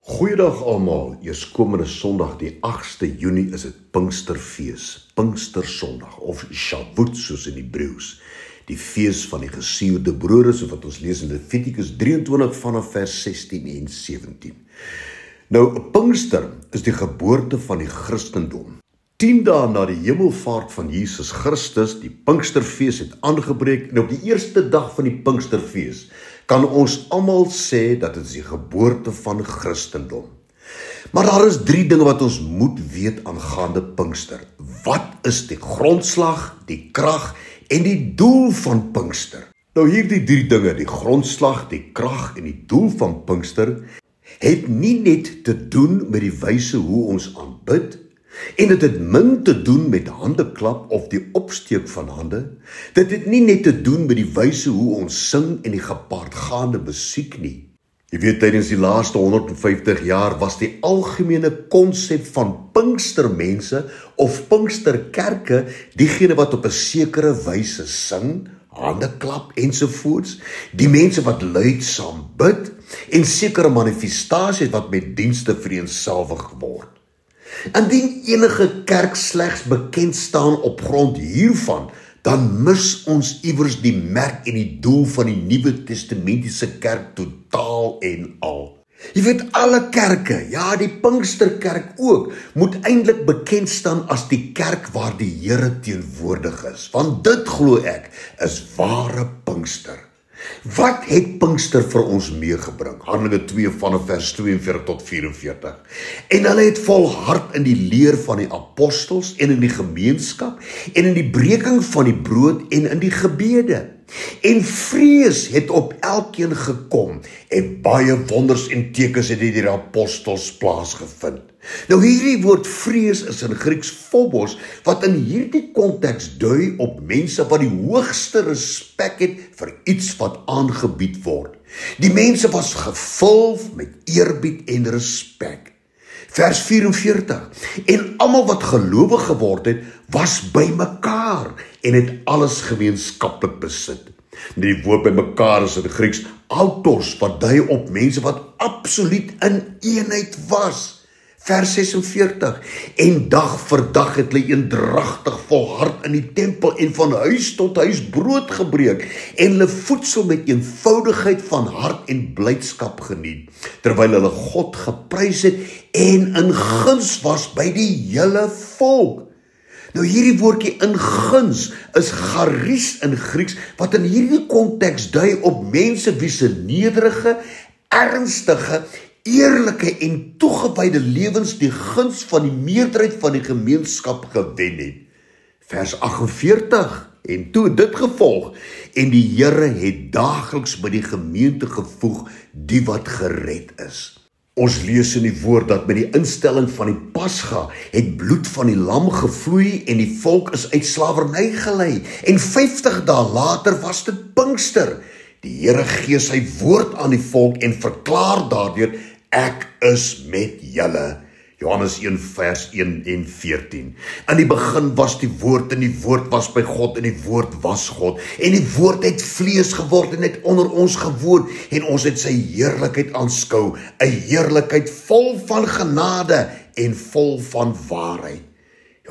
Goeiedag almal, eerskomende Sondag die 8ste Junie is dit Pinksterfees, Pinkstersondag of Shavuot soos in Hebreëus. Die fees van die gesuurde brode soos wat ons lees in Levitikus 23 vanaf vers 16 en 17. Nou, Pinkster is die geboorte van die Christendom. 10 dae na die hemelvaart van Jesus Christus, die Pinksterfees het aangebreek en op die eerste dag van die Pinksterfees kan ons almal sê dat dit is die geboorte van Christendom. Maar daar is 3 dinge wat ons moet weet aangaande Pinkster. Wat is die grondslag, die krag en die doel van Pinkster? Nou hierdie 3 dinge, die grondslag, die krag en die doel van Pinkster, het nie net te doen met die wyse hoe ons aanbid, en dit het min te doen met handeklap of die opsteek van hande. Dit het nie net te doen met die wyse hoe ons sing en die gepaardgaande musiek nie. Jy weet, tydens die laaste 150 jaar was die algemene konsep van Pinkstermense of Pinksterkerke diegene wat op 'n sekere wyse sing, handeklap ensovoorts, die mense wat luidsaam bid en sekere manifestasies wat met dienste vereensalwig word. Indien enige kerk slegs bekend staan op grond hiervan, dan mis ons iewers die merk en die doel van die Nuwe Testamentiese kerk totaal en al. Jy weet, alle kerke, ja, die Pinksterkerk ook, moet eintlik bekend staan as die kerk waar die Here teenwoordig is, want dit glo ek is ware Pinkster. Wat het Pinkster vir ons meegebring? Handelinge 2 vanaf vers 42 tot 44. En hulle het volhard in die leer van die apostels en in die gemeenskap en in die breking van die brood en in die gebede. En vrees het op elkeen gekom en baie wonders en tekens het deur die apostels plaasgevind. Nou hierdie woord vrees is in Grieks phobos, wat in hierdie konteks dui op mense wat die hoogste respek het vir iets wat aangebied word. Die mense was gevul met eerbied en respek. Vers 44, en almal wat gelowig geword het, was by mekaar en het alles gemeenskaplik besit. Die woord by mekaar is in Grieks autos, wat dui op mense wat absoluut in eenheid was. Vers 46, en dag vir dag het hulle eendragtig volhard in die tempel en van huis tot huis brood gebreek en hulle voedsel met eenvoudigheid van hart en blydskap geniet, terwyl hulle God geprys het en in guns was by die hele volk. Nou hierdie woordjie in guns is charis in Grieks, wat in hierdie konteks dui op mense wie se nederige, ernstige, eerlike en toegewyde lewens die guns van die meerderheid van die gemeenskap gewen het. Vers 48, en toe dit gevolg, en die Here het daagliks by die gemeente gevoeg die wat gered is. Ons lees in die woord dat met die instelling van die Pasga het bloed van die lam gevloei en die volk is uit slawerny gelei. En 50 dae later was dit Pinkster. Die Here gee sy woord aan die volk en verklaar daardeur, ek is met julle. Johannes 1 vers 1 en 14. In die begin was die woord en die woord was by God en die woord was God. En die woord het vlees geword en het onder ons gewoon en ons het sy heerlikheid aanskou. 'n Heerlikheid vol van genade en vol van waarheid.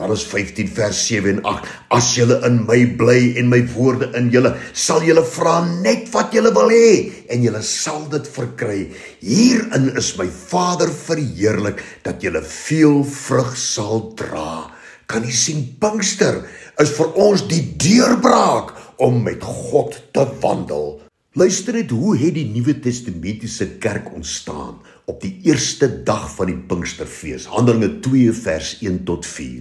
Johannes 15 vers 7 en 8. As julle in my bly en my woorde in julle, sal julle vra net wat julle wil hê en julle sal dit verkry. Hierin is my Vader verheerlik dat julle veel vrug sal dra. Kan jy sien, Pinkster is vir ons die deurbraak om met God te wandel. Luister net, hoe het die Nuwe Testamentiese kerk ontstaan op die eerste dag van die Pinksterfees, Handelinge 2 vers 1 tot 4.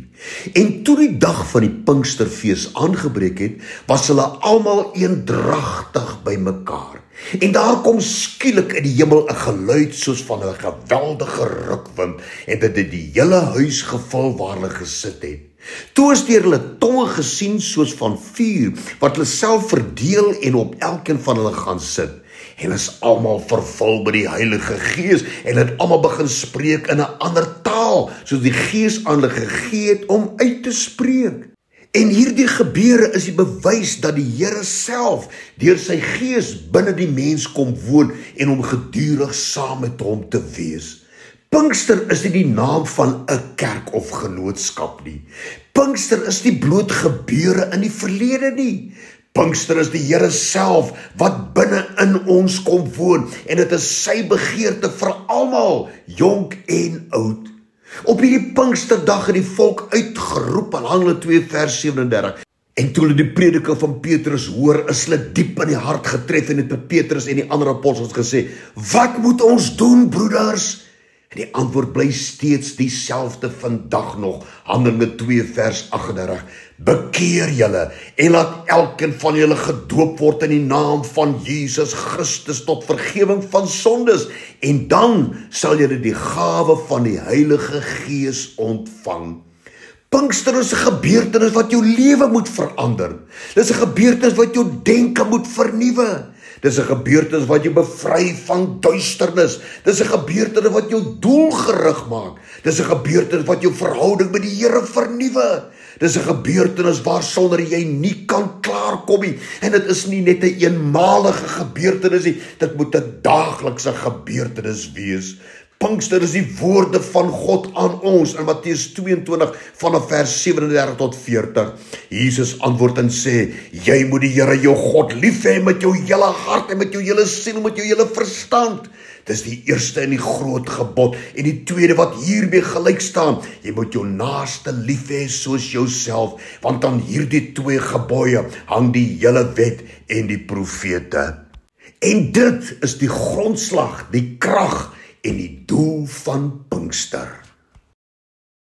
En toe die dag van die Pinksterfees aangebreek het, was hulle almal eendragtig by mekaar. En daar kom skielik in die hemel 'n geluid soos van 'n geweldige rukwind, en dit het die hele huis gevul waar hulle gesit het. Toe is deur hulle tonge gesien soos van vuur, wat hulle self verdeel en op elkeen van hulle gaan sit. En is almal vervul met die Heilige Gees en het almal begin spreek in 'n ander taal, soos die Gees aan hulle gegee het om uit te spreek. En hierdie gebeure is die bewys dat die Here self deur sy Gees binne die mens kom woon en om gedurig saam met hom te wees. Pinkster is nie die naam van 'n kerk of genootskap nie. Pinkster is nie bloot gebeure in die verlede nie. Pinkster is die Here self wat binne in ons kom woon en dit is sy begeerte vir almal, jonk en oud. Op hierdie Pinksterdag het die volk uitgeroep in Handelinge 2 vers 37. En toe hulle die prediking van Petrus hoor, is hulle diep in die hart getref en het met Petrus en die ander apostels gesê, wat moet ons doen, broeders? En die antwoord bly steeds dieselfde vandag nog. Handelinge 2 vers 38. Bekeer julle en laat elkeen van julle gedoop word in die naam van Jesus Christus tot vergifnis van sondes. En dan sal julle die gawe van die Heilige Gees ontvang. Pinkster is 'n gebeurtenis wat jou lewe moet verander. Dis 'n gebeurtenis wat jou denke moet vernuwe. Dis 'n gebeurtenis wat jou bevry van duisternis. Dis 'n gebeurtenis wat jou doelgerig maak. Dis 'n gebeurtenis wat jou verhouding met die Here vernuwe. Dis 'n gebeurtenis waarsonder jy nie kan klaarkom nie. En dit is nie net 'n eenmalige gebeurtenis nie. Dit moet 'n daaglikse gebeurtenis wees. Pinkster is die woorde van God aan ons in Matteus 22 vanaf vers 37 tot 40. Jesus antwoord en sê, jy moet die Here jou God lief hê met jou hele hart en met jou hele siel en met jou hele verstand. Dis die eerste en die groot gebod en die tweede wat hiermee gelyk staan. Jy moet jou naaste lief hê soos jouself, want aan hierdie twee gebooie hang die hele wet en die profete. En dit is die grondslag, die krag en die doel van Pinkster.